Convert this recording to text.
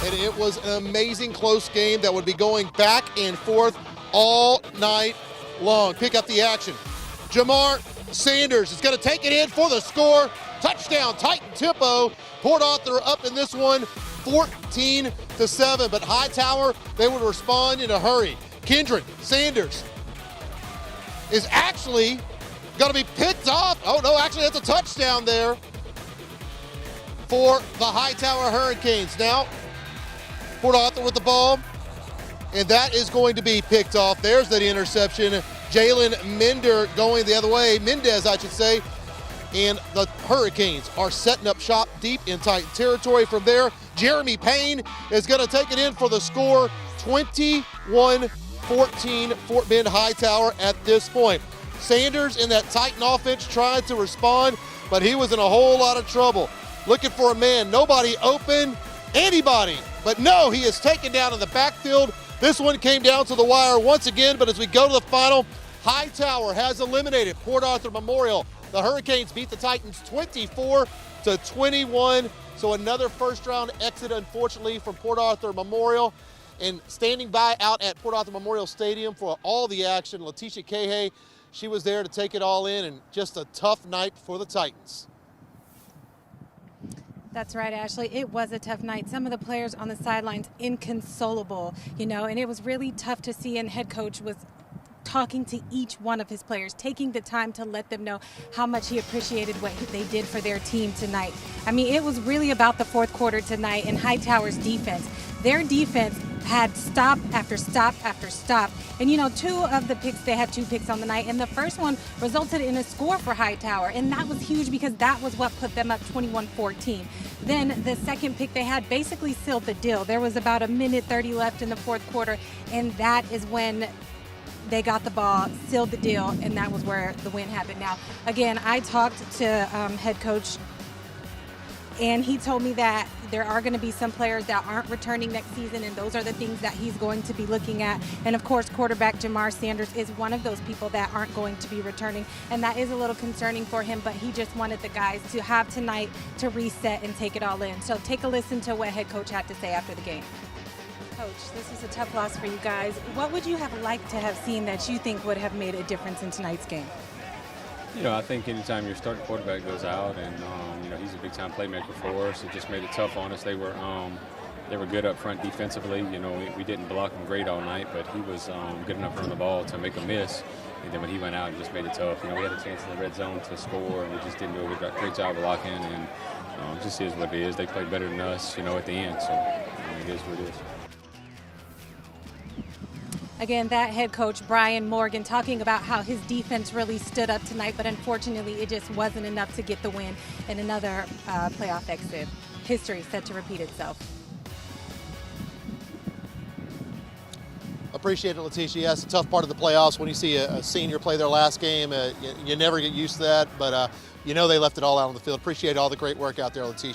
and it was an amazing close game that would be going back and forth all night long. Pick up the action. Jamar Sanders is going to take it in for the score. Touchdown, Titan tempo. Port Arthur up in this one, 14-7. But Hightower, they would respond in a hurry. Kendrick Sanders is actually going to be picked off. Oh no, actually that's a touchdown there for the Hightower Hurricanes. Now, Port Arthur with the ball, and that is going to be picked off. There's that interception. Jalen Mendez, I should say. And the Hurricanes are setting up shop deep in Titan territory. From there, Jeremy Payne is going to take it in for the score, 21-14 Fort Bend Hightower at this point. Sanders in that Titan offense tried to respond, but he was in a whole lot of trouble. Looking for a man, nobody open, anybody. But no, he is taken down in the backfield. This one came down to the wire once again, but as we go to the final, Hightower has eliminated Port Arthur Memorial. The Hurricanes beat the Titans 24-21. So another first round exit, unfortunately, from Port Arthur Memorial. And standing by out at Port Arthur Memorial Stadium for all the action, Letitia Cahay, she was there to take it all in, and just a tough night for the Titans. That's right, Ashley. It was a tough night. Some of the players on the sidelines inconsolable, and it was really tough to see, and head coach was talking to each one of his players, taking the time to let them know how much he appreciated what they did for their team tonight. I mean, it was really about the fourth quarter tonight and Hightower's defense. Their defense had stop after stop after stop. And, two of the picks, they had 2 picks on the night. And the first one resulted in a score for Hightower. And that was huge because that was what put them up 21-14. Then the second pick they had basically sealed the deal. There was about 1:30 left in the fourth quarter. And that is when they got the ball, sealed the deal, and that was where the win happened. Now, again, I talked to head coach, and he told me that there are going to be some players that aren't returning next season, and those are the things that he's going to be looking at. And, of course, quarterback Jamar Sanders is one of those people that aren't going to be returning, and that is a little concerning for him, but he just wanted the guys to have tonight to reset and take it all in. So take a listen to what head coach had to say after the game. Coach, this was a tough loss for you guys. What would you have liked to have seen that you think would have made a difference in tonight's game? I think anytime your starting quarterback goes out, and he's a big-time playmaker for us, it just made it tough on us. They were good up front defensively. We didn't block him great all night, but he was good enough to run the ball to make a miss. And then when he went out, it just made it tough. We had a chance in the red zone to score, and we just didn't do a great job of blocking. And it just is what it is. They played better than us, at the end. So it is what it is. Again, that head coach, Brian Morgan, talking about how his defense really stood up tonight, but unfortunately it just wasn't enough to get the win, and another playoff exit. History set to repeat itself. Appreciate it, Letitia. That's a tough part of the playoffs when you see a senior play their last game. You never get used to that, but they left it all out on the field. Appreciate all the great work out there, Letitia.